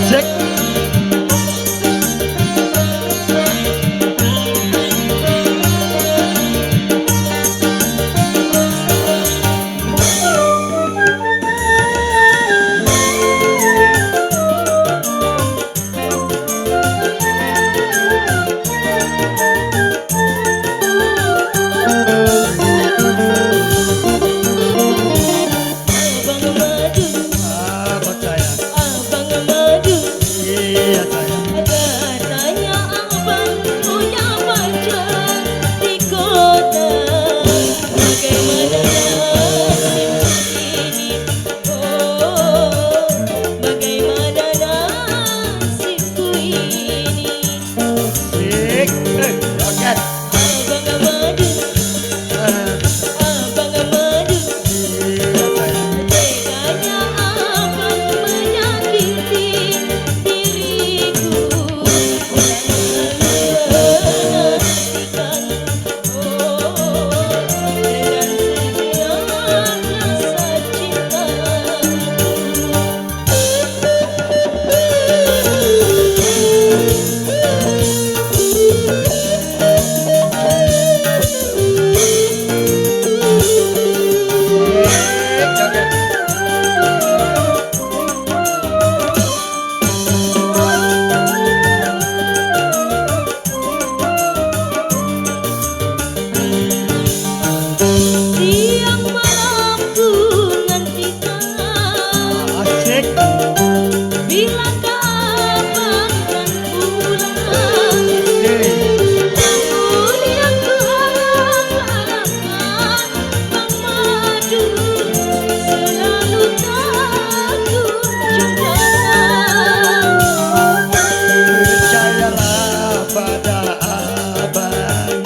Cek. Abang sayang. Iya sayang. Katanya abang punya pacar di kota. Bagaimana nasib ini? Oh, bagaimana nasibku ini? Cek. Roket. Abang Amadu, Ah, abang Amadu, iya sayang. teganya abang menyakiti diriku. Menantikan, oh, dengan sekian rasa Cek. Roket. siang malam ku nantikan. Cek. Bilakah abang akan pulang? Cek. Namun yang kuharap-harapkan Bang Madu selalu tak kunjung datang. Percayalah pada abang.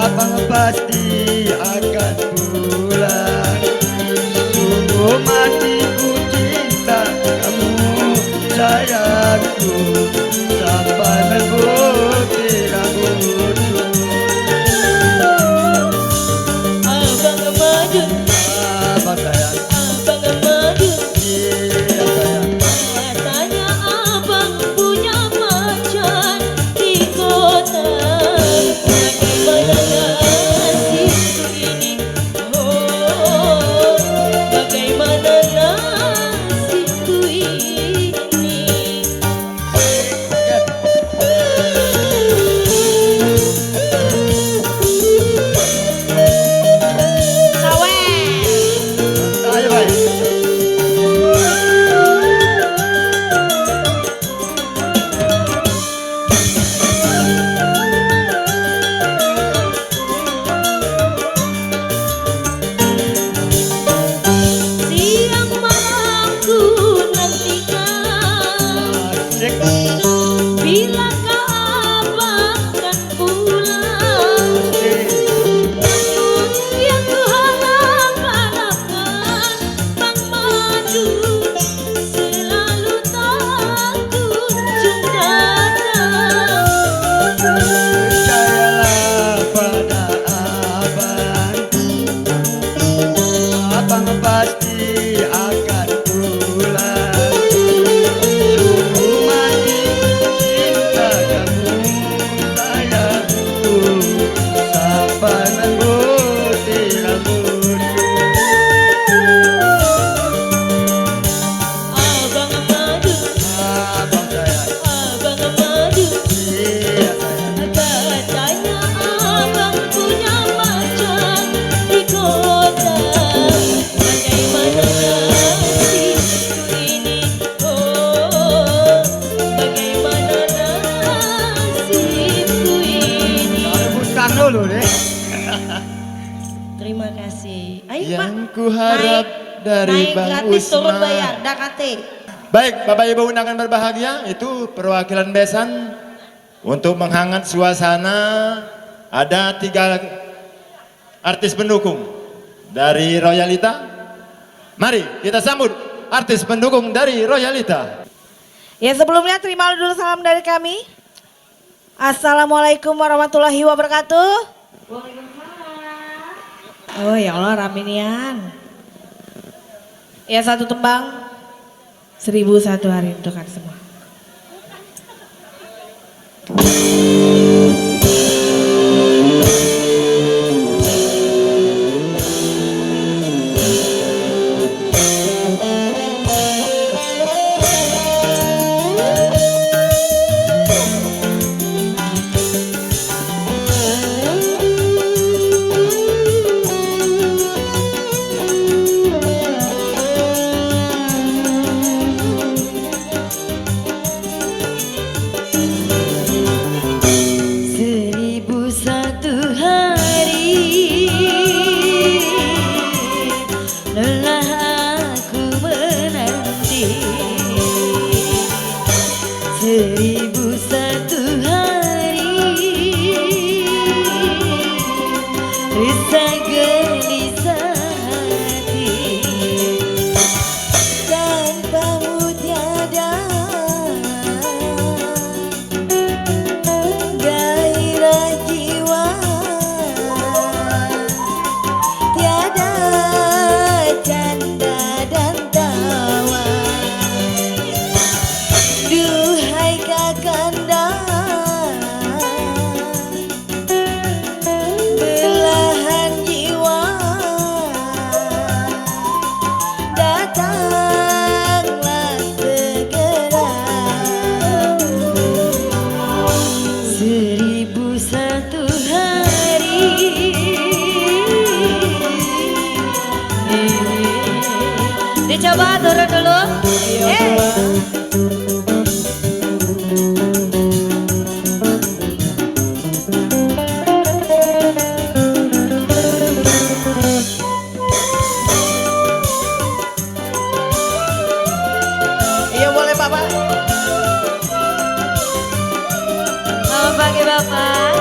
Abang pasti akan pulang. Sungguh matiku cinta kamu sayangku sampai memutih rambutku. Abang Madu, Abang sayang. abang Madu, Iya sayang. katanya abang punya pacar di kota. Bagaimana nasibku ini? Oh, bagaimana nasibku ini? Ayo baik. Siang malam ku nantikan. Cek. Bilakah abang akan pulang? Namun yang kuharap-harapkan Bang Madu selalu tak kunjung datang. Percayalah pada abang. Abang pasti akan pulang. Sungguh mati cinta kamu sayangku sampai memutih rambutku. Abang Madu, Abang sayang. abang Madu, Iya sayang. katanya abang punya pacar di kota. Bagaimana nasibku ini? Oh, bagaimana nasibku ini? Rebutan dulu deh. Terima kasih. Ayo Pak, Yang kuharap dari naik Bang gratis turun Usman. bayar, dakate. Baik, Bapak Ibu undangan berbahagia, itu perwakilan besan untuk menghangat suasana. Ada 3 artis pendukung dari Royalita. Mari kita sambut artis pendukung dari Royalita. Ya sebelumnya terima dulu salam dari kami. Assalamualaikum warahmatullahi wabarakatuh. Oh ya Allah raminian. Ya satu tembang 1001 hari untuk kalian semua. Dicoba turun dulu. Iya boleh Bapak. Selamat pagi Bapak.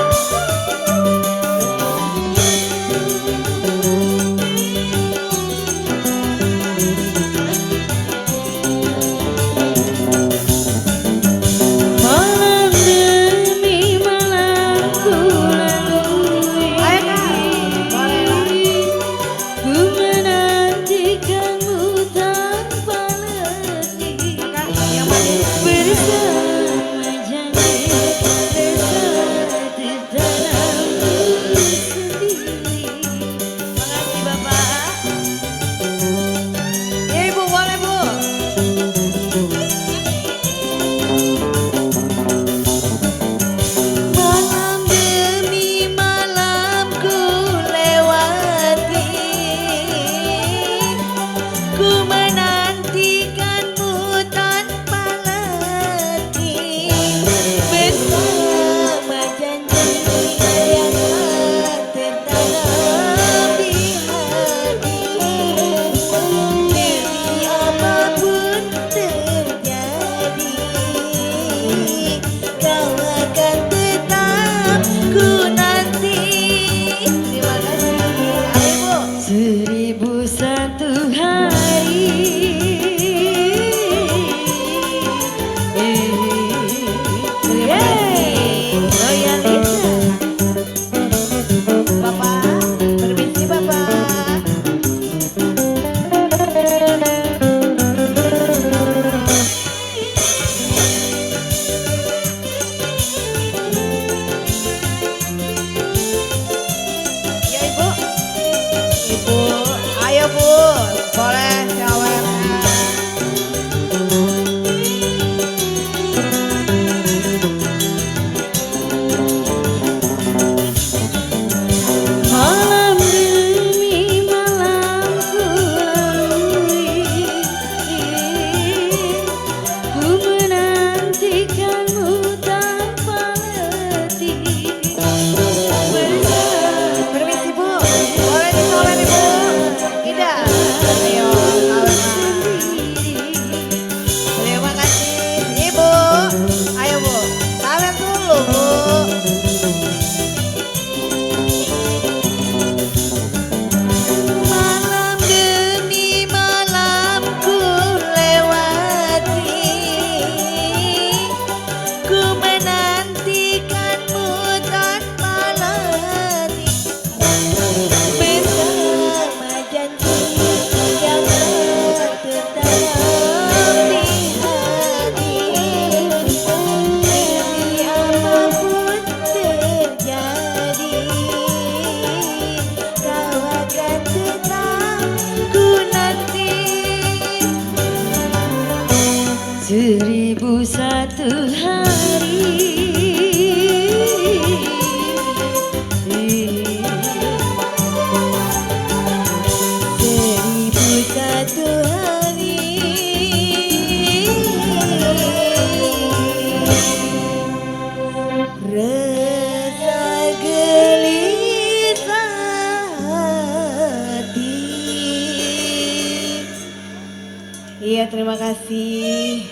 Iya, terima kasih.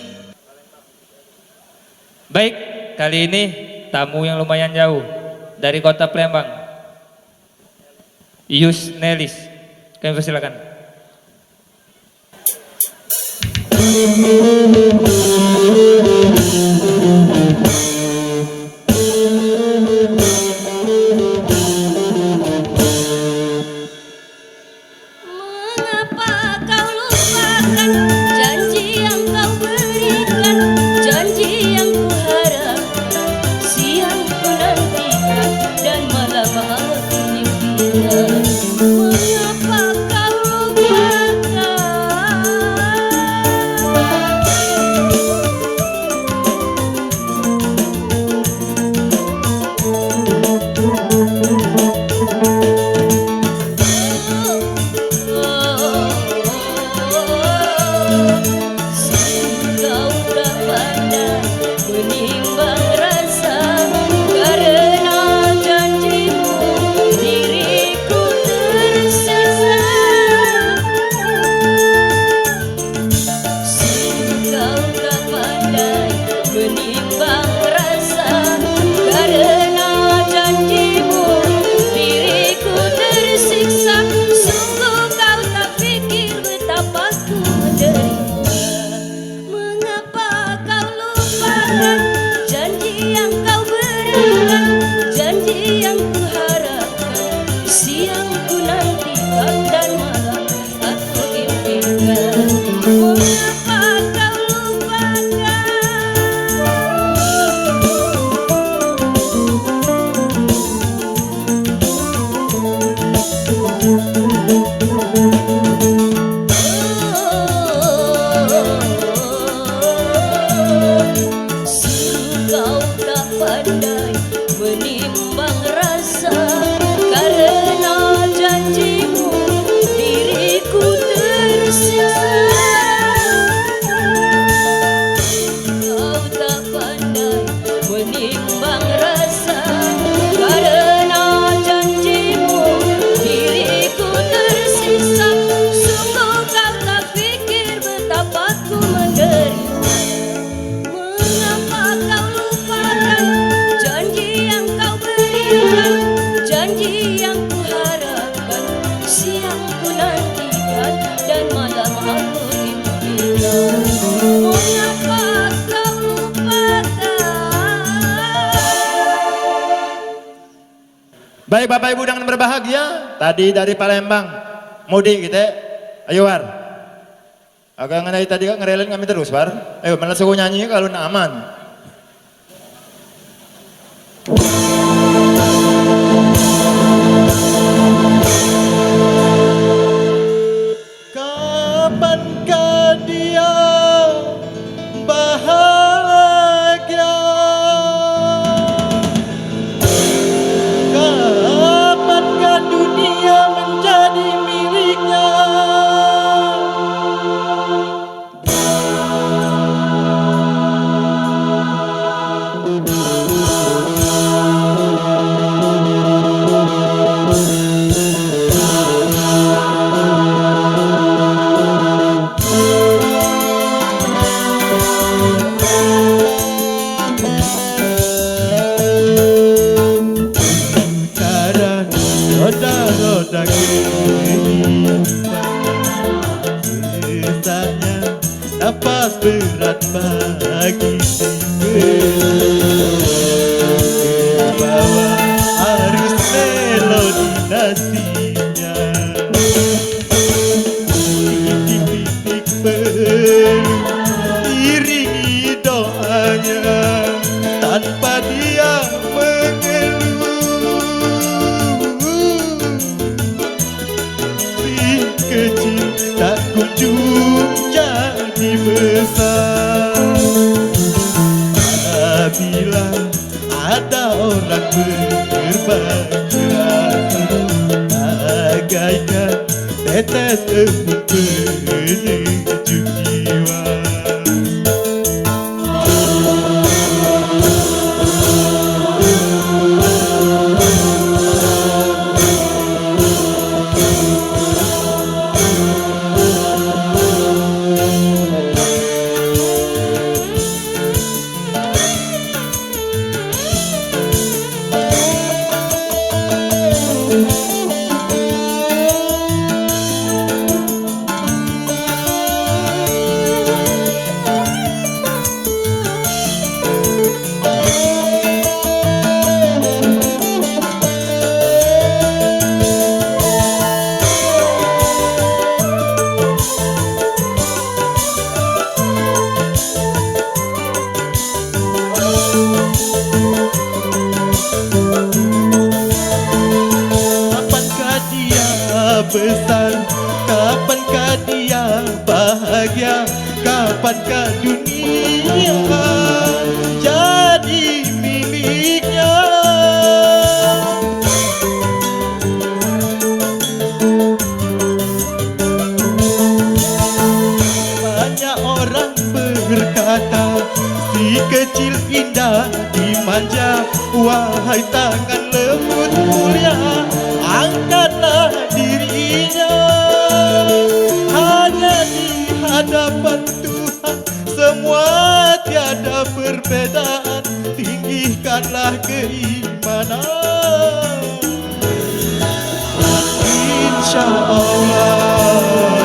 Baik, kali ini tamu yang lumayan jauh dari kota Palembang. Yus Nelis, kami persilakan. Mengapa kau lupakan janji yang kau berikan, janji yang ku harapkan, siang ku nantikan dan malam aku impikan. Mengapa kau lupakan? Kau tak pandai menimbang rasa, karena janjimu diriku tersiksa. Kau tak pandai menimbang rasa, karena janjimu diriku tersiksa. Sungguh kau tak pikir betapa ku menderita. Mengapa kau lupakan janji yang kau berikan, janji yang ku harapkan, siang ku nantikan dan malam aku impikan. Mengapa kau lupakan? Kau tak pandai menimbang rasa, karena janjimu diriku tersiksa. Kau tak pandai menimbang rasa, karena janjimu diriku tersiksa. Sungguh kau tak pikir betapa ku menderita. Mengapa kau lupakan janji yang kau berikan, janji yang ku harapkan, siang ku nantikan dan malam aku impikan. Mengapa kau lupakan? Baik Bapak Ibu dengan berbahagia, tadi dari Palembang, mudik kita, ayo War. Agak ngenai tadi kan ngerelin kami terus War. Ayo malah suku nyanyi kalau nak aman. Kapankah dia bahagia? Kapankah dunia menjadi miliknya? Karena roda-roda kehidupan, sesanya napas berat bagi ke bawah arus melodi nasinya. Titik-titik peluh iringi doanya, tanpa dia mengeluh. Si kecil tak kunjung jadi besar. Apabila ada orang berbagi rasa, bagaikan tetes embun penyejuk jiwa. bahagia, kapankah dunia jadi miliknya? Banyak orang berkata si kecil indah dimanja, wahai tangan lembut mulia, angkatlah dirinya. Hanya di hadapan Tuhan semua tiada perbedaan, tinggikanlah keimanan. Insya Allah,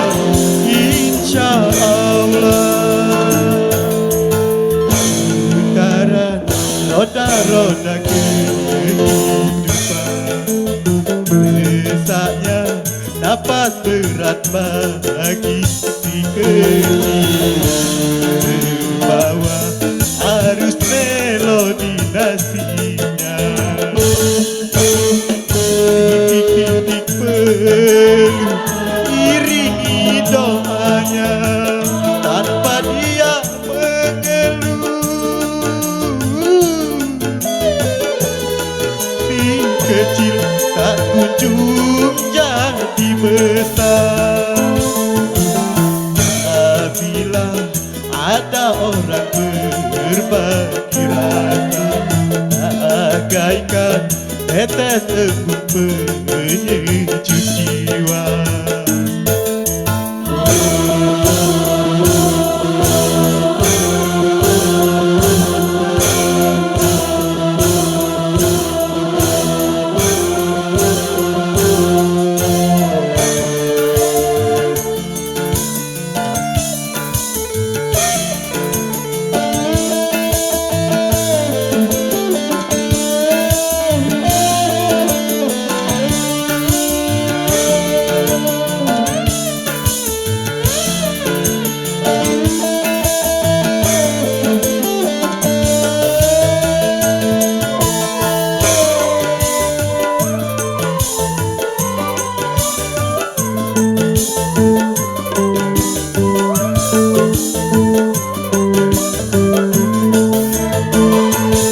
insya Allah, putaran roda-roda kehidupan, desaknya napas berat bagi si kecil, terbawa arus melodi nasinya. Titik-titik peluh iringi doanya, tanpa dia mengeluh. Si kecil tak kunjung jadi besar. Apabila ada orang berbagi rasa, bagaikan tetes embun penyejuk jiwa.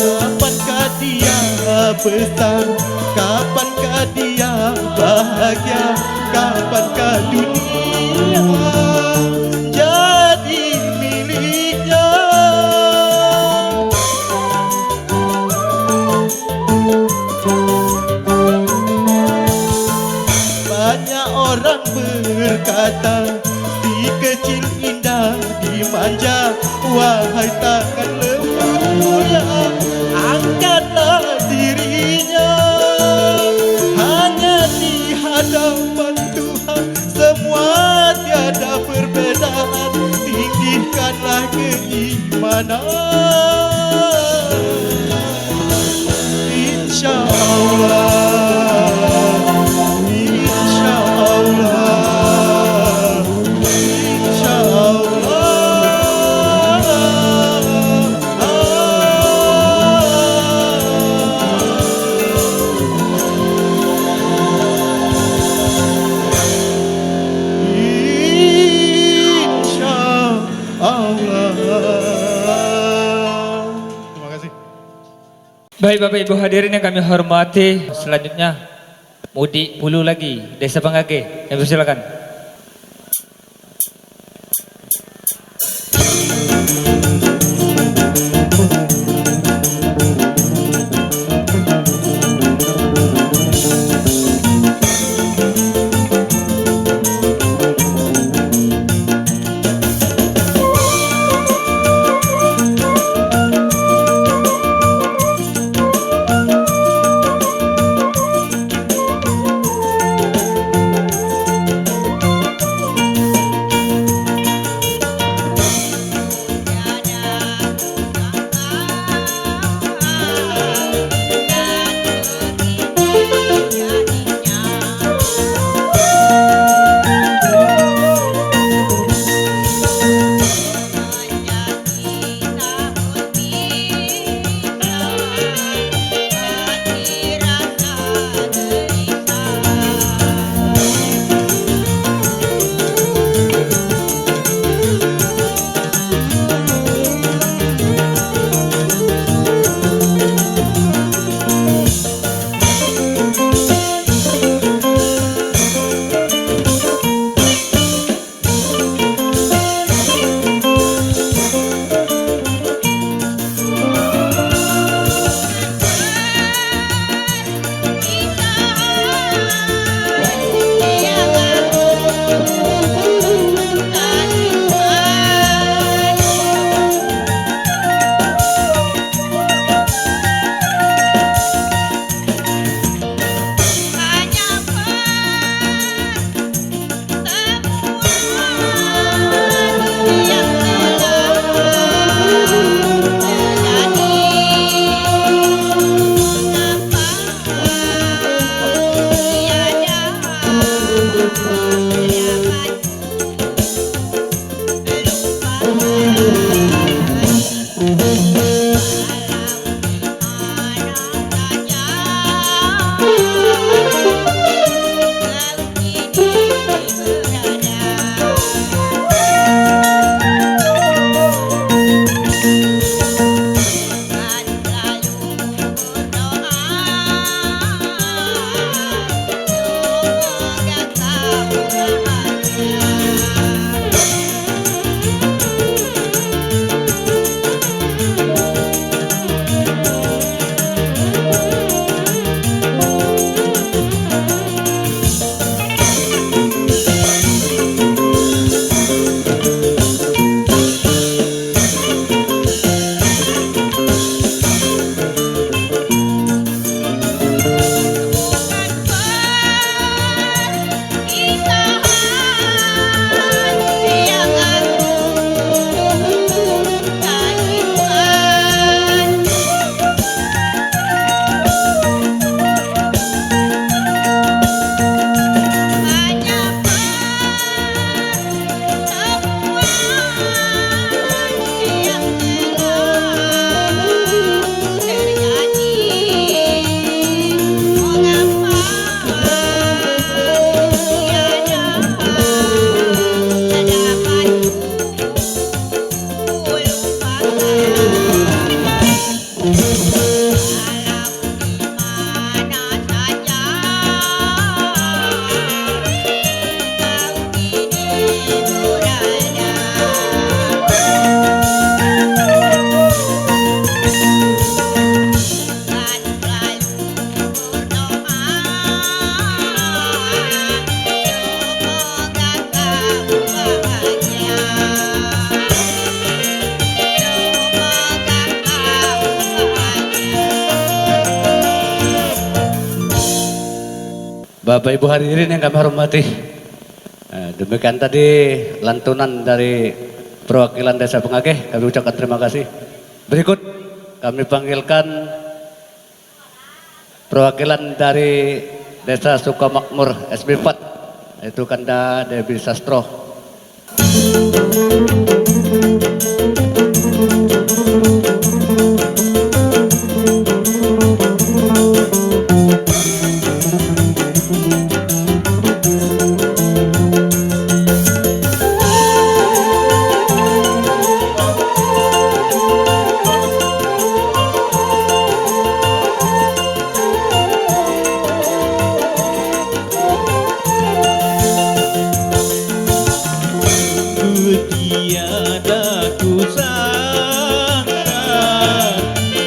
Kapankah dia besar, kapankah dia bahagia, kapankah dunia jadi miliknya? Banyak orang berkata si kecil indah dimanja, wahai tangan lembut mulia, angkatlah dirinya. Hanya di hadapan Tuhan semua tiada perbedaan, tinggikanlah keimanan. Insya Allah, insya Allah, insya Terima kasih. Baik Bapak Ibu hadirin yang kami hormati, selanjutnya Mudik Pulu lagi, Desa Pangake. Kami persilakan. Bapak Ibu hadirin yang kami hormati, demikian tadi lantunan dari perwakilan Desa Pengageh, kami ucapkan terima kasih. Berikut kami panggilkan perwakilan dari Desa Sukamakmur SB4, yaitu Kanda Dewi Sastro. Tiada kusangka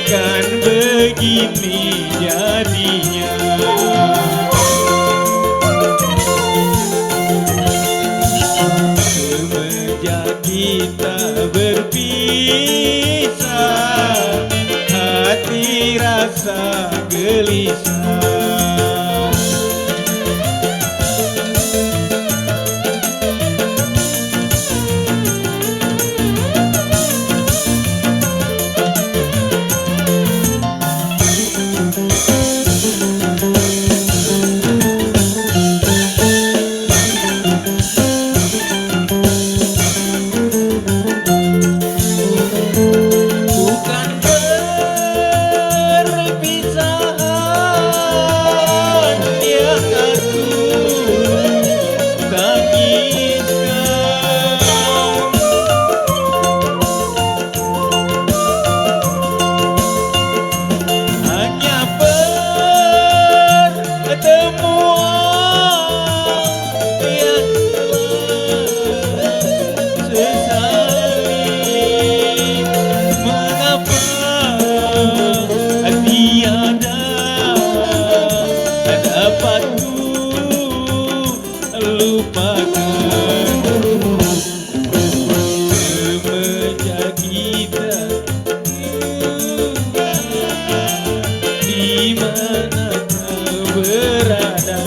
kan begini jadinya. Semenjak kita berpisah, hati rasa gelisah. Bukan perpisahan yang aku tangiskan, hanya pertemuan yang telah sesali. Mengapa tiada dapat ku lupakan? Semenjak kita di mana kau berada?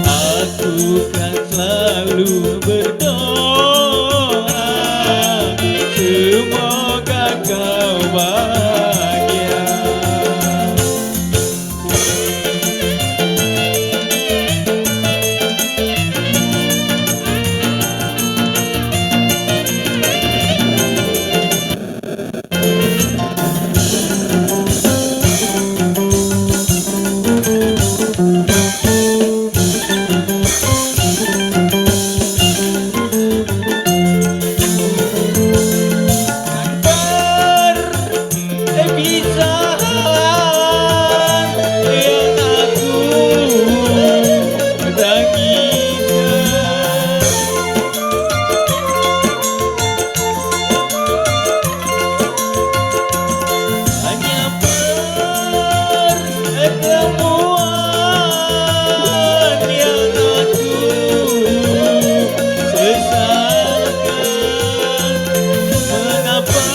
Aku kan selalu berdoa, semoga kau bahagia. Perpisahan yang aku tangiskan, hanya pertemuan yang aku sesalkan. Mengapa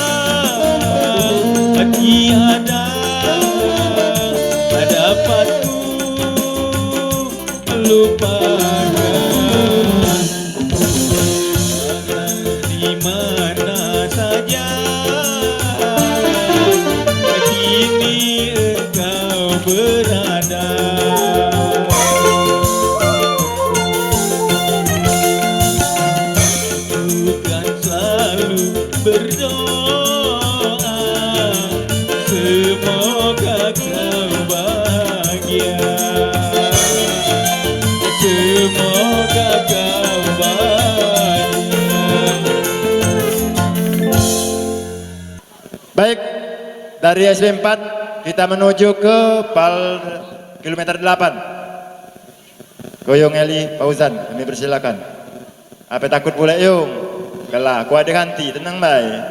tiada dapat ku lupakan? Di mana saja kini engkau berada? Bukan selalu berdoa, semoga kau bahagia. Semoga kau bahagia. Baik, dari SB4 kita menuju ke kilometer 8. Goyong Eli Fauzan, kami persilakan. Apa takut pula yung? Kalah, aku ada ganti, tenang baik.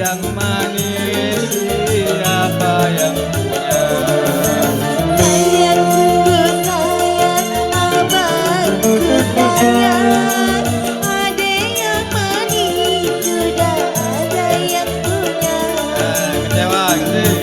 yang manis siapa yang punya? Sayang sungguh sayang abangku sayang, ada yang manis sudah ada yang punya. Kecewa sih.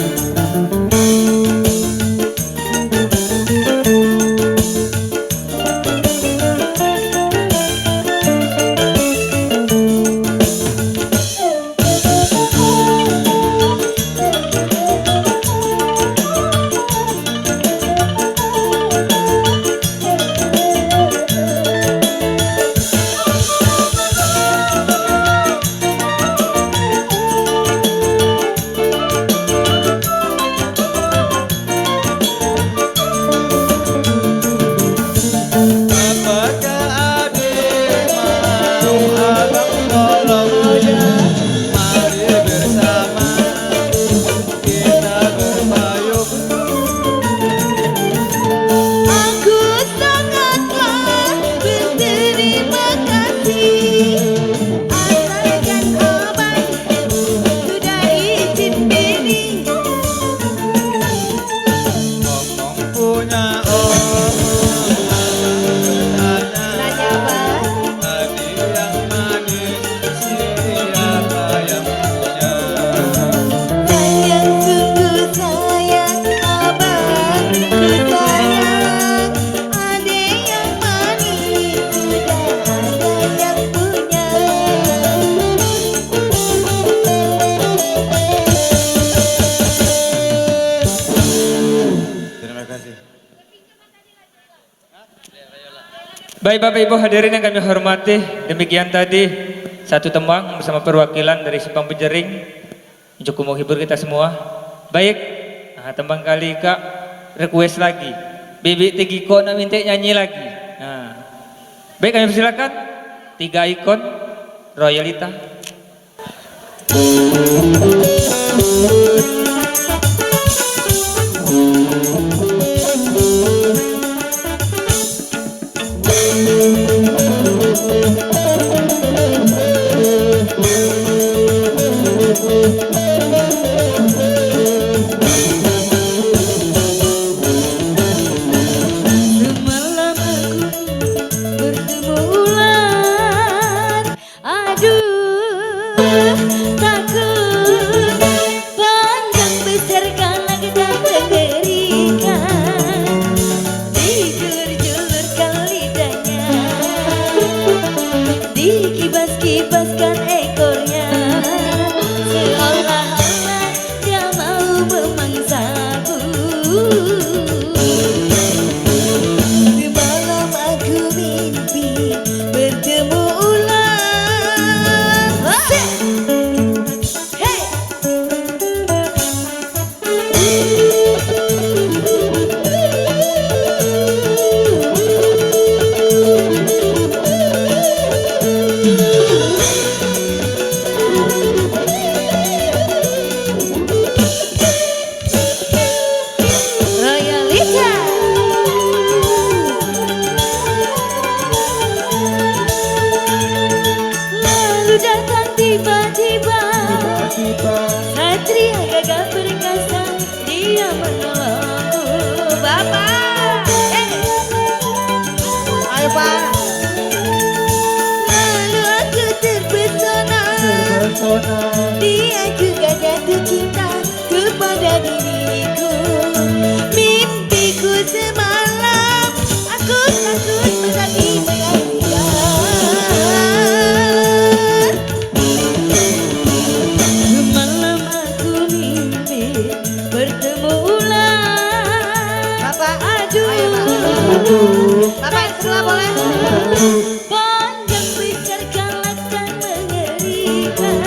Apakah adik mau abang tolong? Mari bersama kita berpayung. Aku sangatlah berterima kasih, asalkan abang sudah izin beri. Ngomong punya omong Nanya bang, adik yang manis siapa yang punya? sayang sungguh sayang abangku sayang, ada yang manis sudah ada yang punya. Terima kasih. Baik Bapak Ibu hadirin yang kami hormati, demikian tadi satu tembang bersama perwakilan dari Simpang Pejering cukup menghibur kita semua. Baik, nah, tembang kali Kak request lagi, Bibi Tigiko nak minta nyanyi lagi. Nah, baik kami persilakan 3 ikon Royalita. Semalam aku bertemu ular, aduh takut, panjang besar kalau kita mengerikan, dijulur-julurkan lidahnya, dikibas-kibaskan ekornya, seolah-olah dia mau memangsaku. Semalam aku mimpi bertemu ular. Hey! Royalita. Lalu datang tiba-tiba Satria gagah perkasa, dia menolongku. Bapak, ayo Pak. Lalu aku terpesona, dia juga jatuh cinta kepada diriku. Mimpiku semalam, aku takut menjadi mengakhirkan. Semalam aku mimpi bertemu ular. Bapak, aduh, Bapak semua boleh. Panjang besar galak dan mengerikan,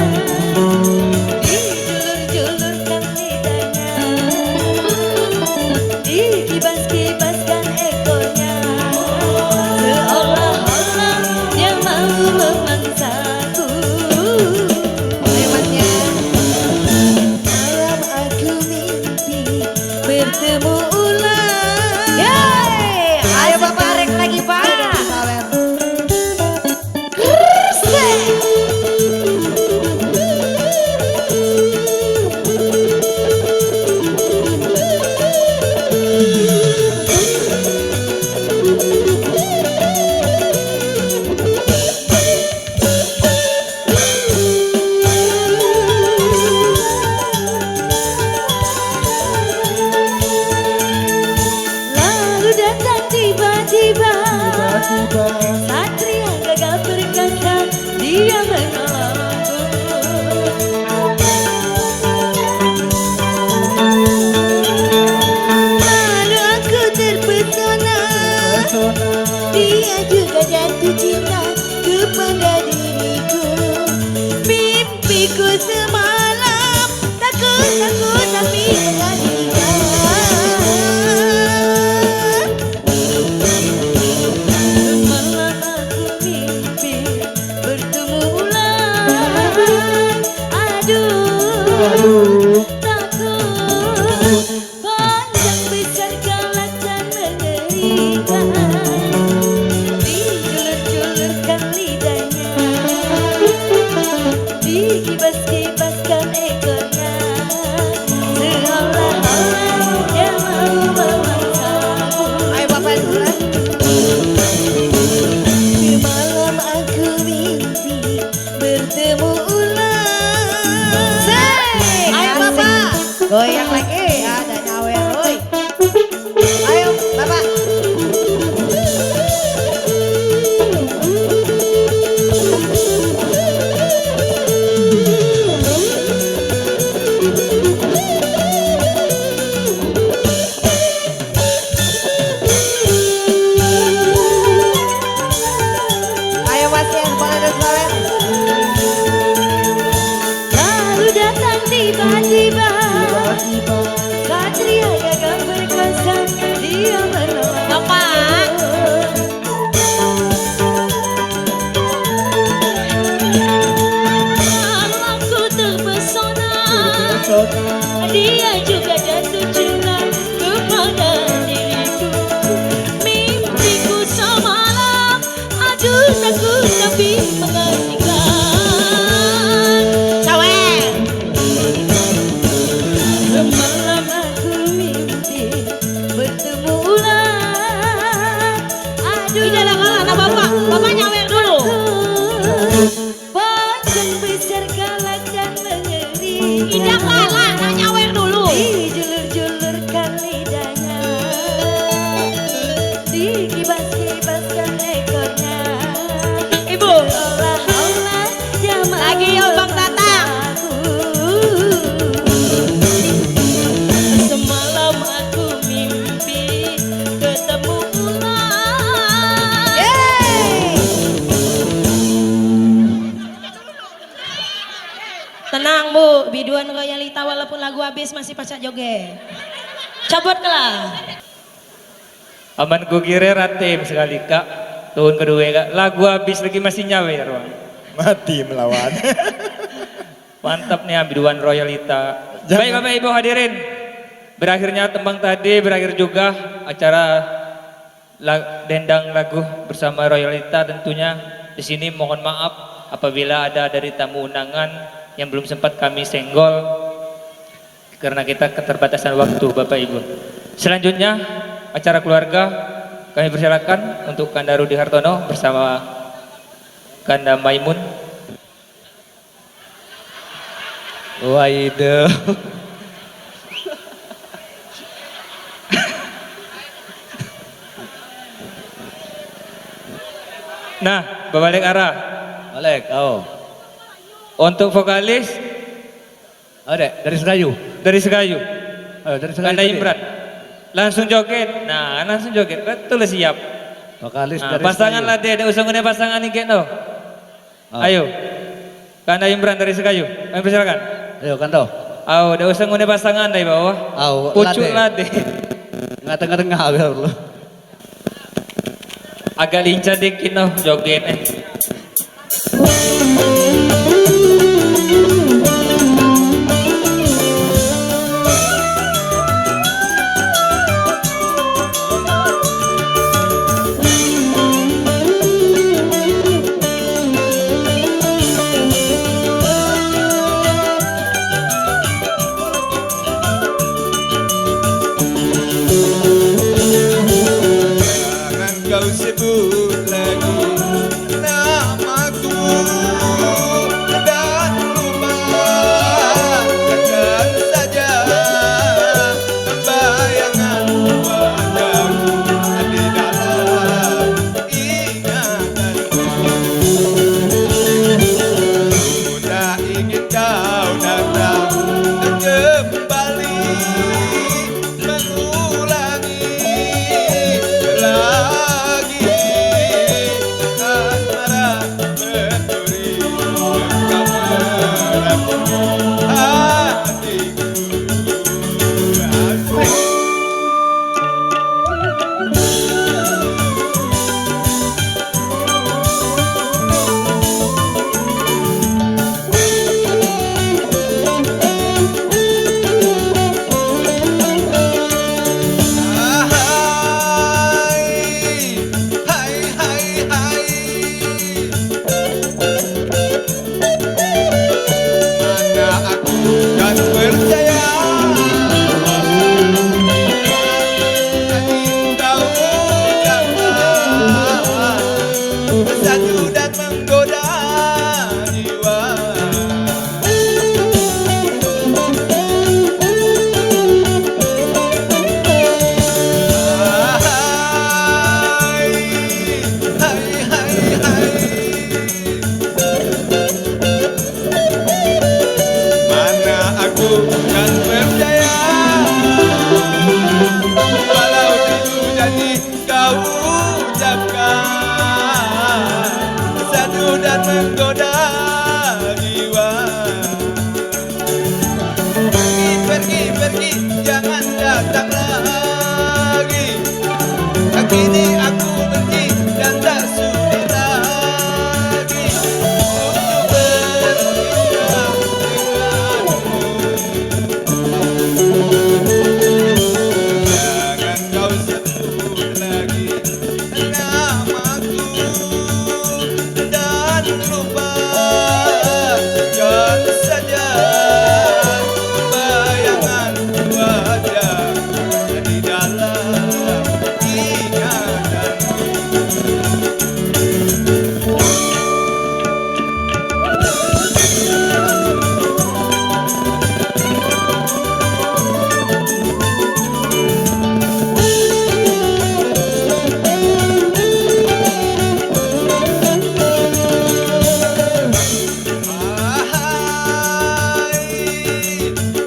dijulur-julurkan lidahnya, dikibas-kibaskan ekornya, seolah-olah dia mau memangsaku. Hebatnya. Malam aku mimpi bertemu ular. Yeay! Ayo Bapak. semalam takut tapi menghadirkan. Semalam aku mimpi bertemu ulang. Aduh, takut panjang besar galak dan mengerikan. Dijulur-julurkan lidahnya, dikibas-kibaskan ekornya, seolah-olah dia mau memangsaku. Ayo Bapak Surat. Semalam aku mimpi bertemu ulang. Ayo Bapak, goyang lagi, ada nyawer, oi. Ayo Bapak. Ayo Mas yang boleh disuarain. Lalu datang tiba-tiba Satria gagah perkasa, dia menolong. Bapak. Aku terpesona, dia juga jatuh cinta kepada diriku. Mimpiku semalam, aduh takut tapi mengasihkan. Cawer. Semalam aku mimpi bertemu ulang. Aduh, jangan anak Bapak, Bapak nyawer dulu. Panjang besar galak dan mengerikan. Tidak kalah, nak nyawer dulu. Dijulur-julurkan lidahnya, dikibas-kibaskan ekornya. Ibu, seolah-olah dia mau lagi ya Bang Tatang. Semalam aku mimpi ketemu ulang. Tenang Bu, biduan royalita walaupun lagu habis masih pasak joget. Cabut kelah. Aman ku kira ratim sekali kak. Tahun kedua kak. Lagu habis lagi masih nyawer Bang. Mati melawan. Mantap nih biduan royalita. Baik Bapak Ibu hadirin. Berakhirnya tembang tadi, berakhir juga acara dendang lagu bersama royalita tentunya. Di sini mohon maaf apabila ada dari tamu undangan yang belum sempat kami senggol karena kita keterbatasan waktu Bapak Ibu. Selanjutnya acara keluarga kami persilakan untuk Kanda Rudi Hartono bersama Kanda Maimun. Waido. Nah, berbalik arah. Balik, kau. Untuk vokalis Ada dari Serayu. dari Segayu, Dari Serayu. Kanda tadi. Imran. Langsung joget. Nah, langsung joget. Betul siap. Vokalis Nah, dari pasangan Serayu. lah deh, ada usungnya pasangan ini no. Ayo. Kanda Imran dari Segayu. Kami persilakan. Ayo Kanto. Ayo, ada usungnya pasangan dari bawah. Ayo, Pucuk lade. lade. Tengah-tengah biar lu. Agak lincah dikit no joget Jangan kau sebut lagi dan percaya kau ucapkan bersatu dan menggoda jiwa. Mana aku kan percaya walau itu jadi kau ucapkan satu dan menggoda jiwa. Pergi, pergi, pergi, jangan datang lagi. Kini aku benci dan tak sudi lagi untuk berpisah denganmu. Jangan kau sebut lagi namaku dan lupakan saja bayangan wajah di dalam ingatan.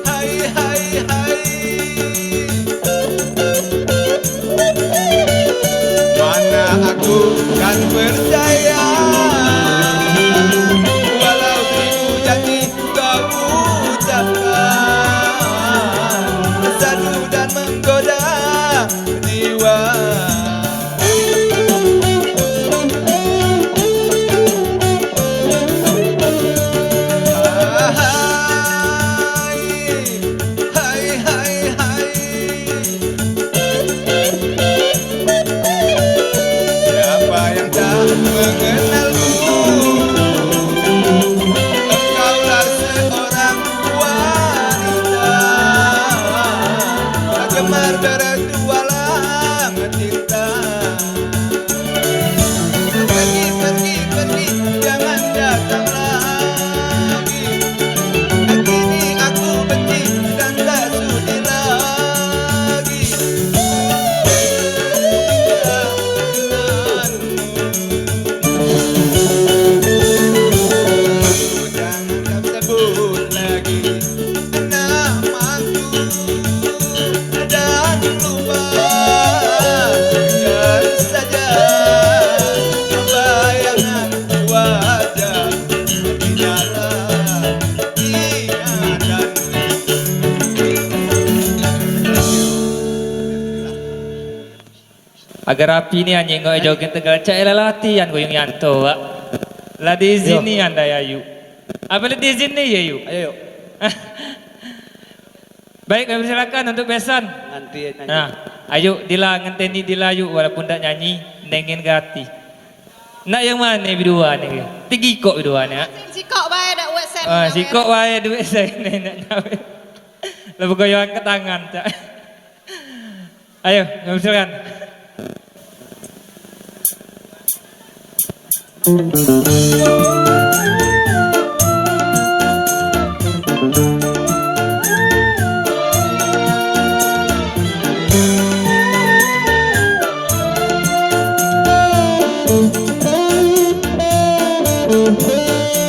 Hai, hai, hai, mana aku kan percaya walau itu janji kau ucapkan satu dan menggoda jiwa. Hai, hai, hai, siapa yang tak mengenalmu? Engkaulah seorang wanita gemar bertualang cinta. Pergi, pergi, pergi, jangan datang lagi. Kini aku benci dan tak sudi lagi berpisah denganmu. Jangan kau sebut lagi namaku dan lupakan saja bayangan wajah di dalam ingatan. Agar rapi ni anjing kau joget tegal cai latihan kau yang yanto wak. Lah di sini anda ya yu. Apa di sini ya yu? Ayo, Baik, kami silakan untuk besan. nanti nyanyi. Nah, ayo dila ngenteni dila yuk walaupun tak nyanyi nengin ke hati. Nak yang mana berdua ni? Tinggi kok berdua ni. Sikok bae dak wet sen. Sikok wae duit saya ni nak nyawe. Lepas goyang ke tangan tak. Ayo, kami silakan.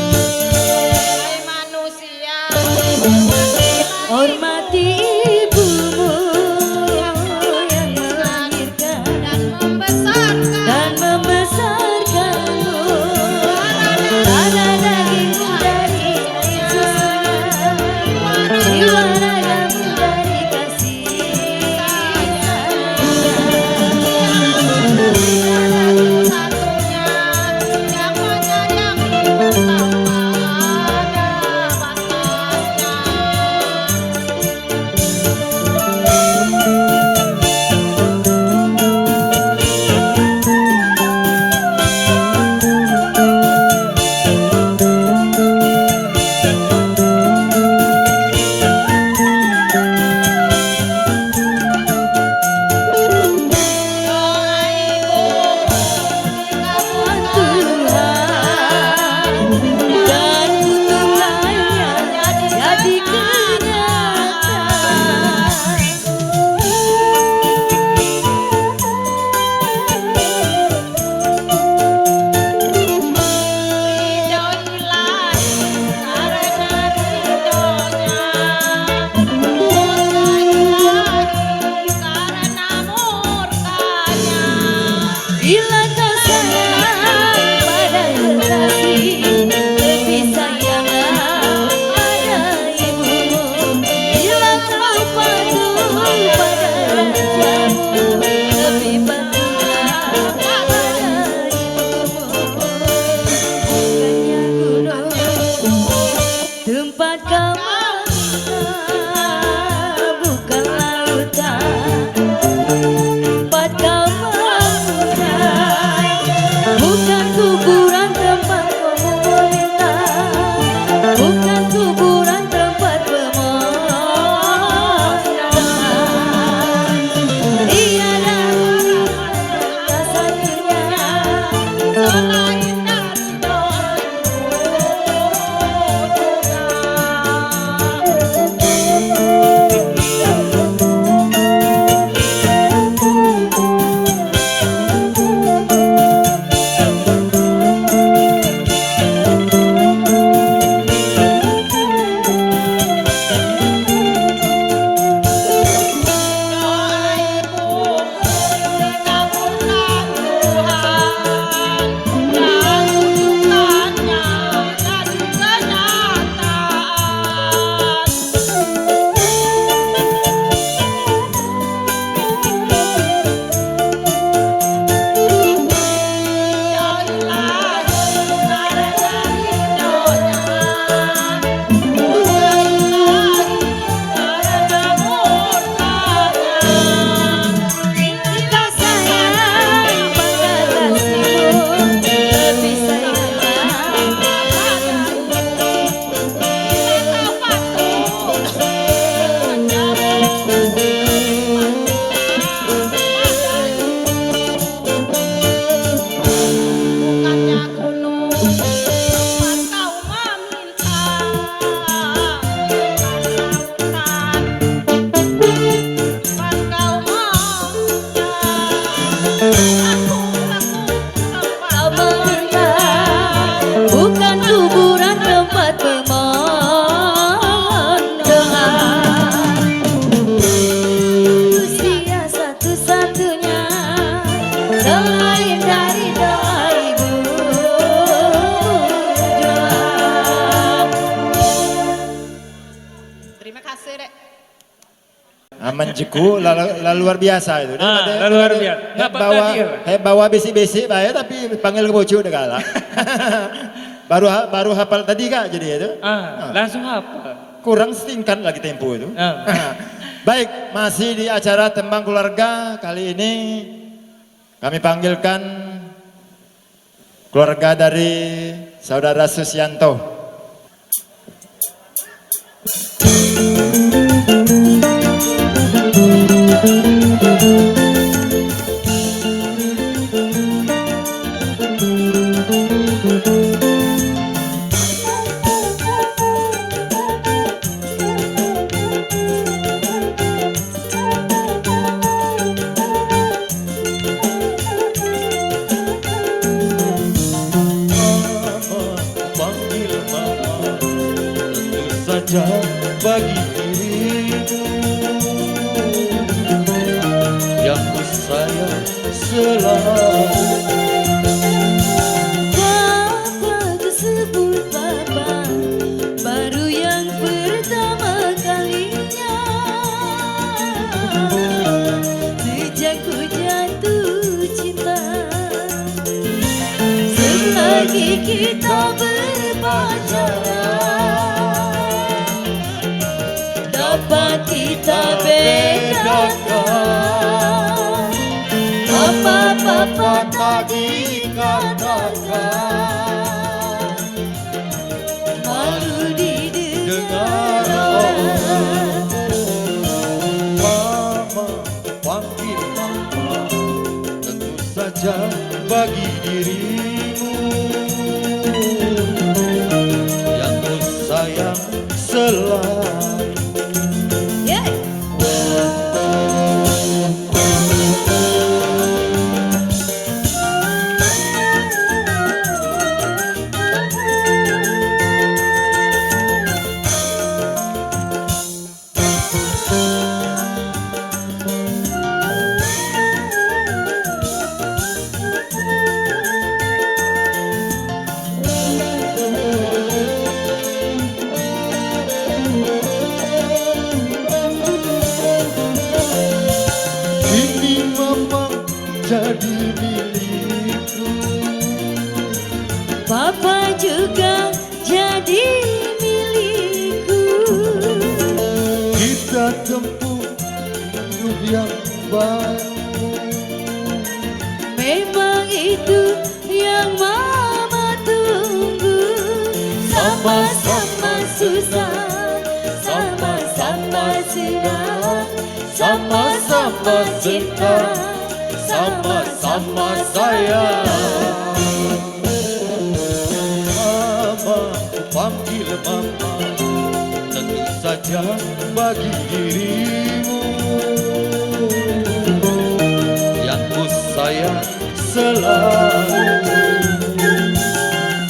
Hai manusia. Hormati ibumu yang melahirkan Dan membesarkan. dan membesarkanmu. Ada dagingmu dari susunya, jiwa ragamu dari kasih sayang. Satunya yang menyayangimu tanpa ada batasnya. Terima kasih, Dek. Aman jeku luar biasa itu. Luar biasa. Nggak bawa besi-besi bae tapi panggil ke bocor udah galak. baru hafal tadi Kak jadi itu. Langsung apa? Kurang setingkat lagi tempo itu. Baik, masih di acara Tembang Keluarga kali ini kami panggilkan keluarga dari Saudara Susyanto. Saja bagi dirimu yang ku sayang selalu. Papa tersebut Papa baru yang pertama kalinya sejak ku jatuh cinta. Selagi kita berpacaran dapat kita bedakan apa-apa tak dikatakan, malu didengar orang. Mama panggil mama, tentu saja bagi dirimu yang ku sayang selalu. Jadi milikku, Papa juga jadi milikku. kita tempuh hidup yang baru. Memang itu yang Mama tunggu. Sama-sama susah, sama-sama senang, sama-sama cinta, sama-sama sayang. Mama, ku panggil mama, tentu saja bagi dirimu yang ku sayang selalu.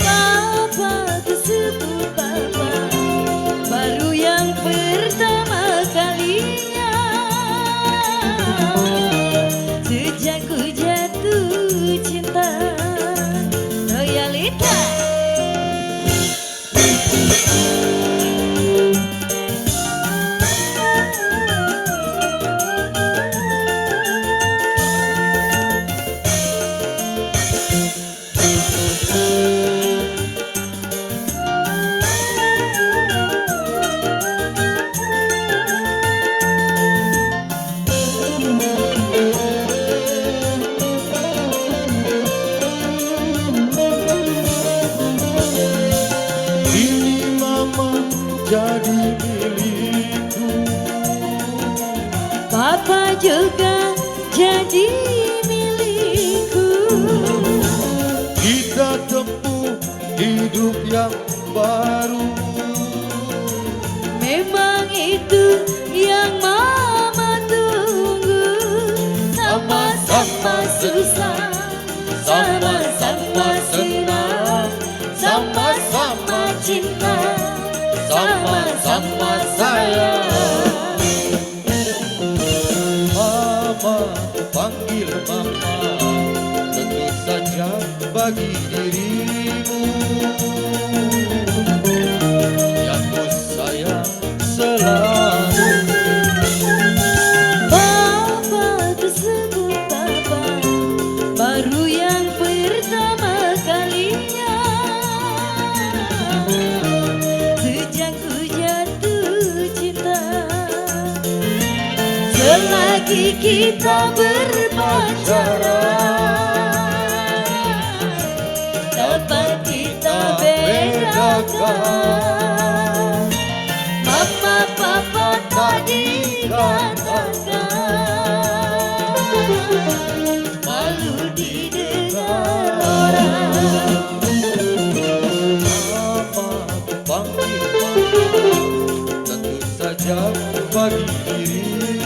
Papa tersebut Papa baru yang pertama kalinya sejak ku jatuh cinta. Loyalitas. Jadi milikku, Papa juga jadi milikku. kita tempuh hidup yang baru. Memang itu yang Mama tunggu. Sama-sama susah, sama-sama senang, sama-sama cinta, sama-sama sayang. Mama, ku panggil mama, tentu saja bagi dirimu yang ku sayang selalu. Meski kita berpacaran, dapat kita bedakan. Mama papa tak dikatakan, malu didengar orang. Mama panggil mama, tentu saja bagi dirimu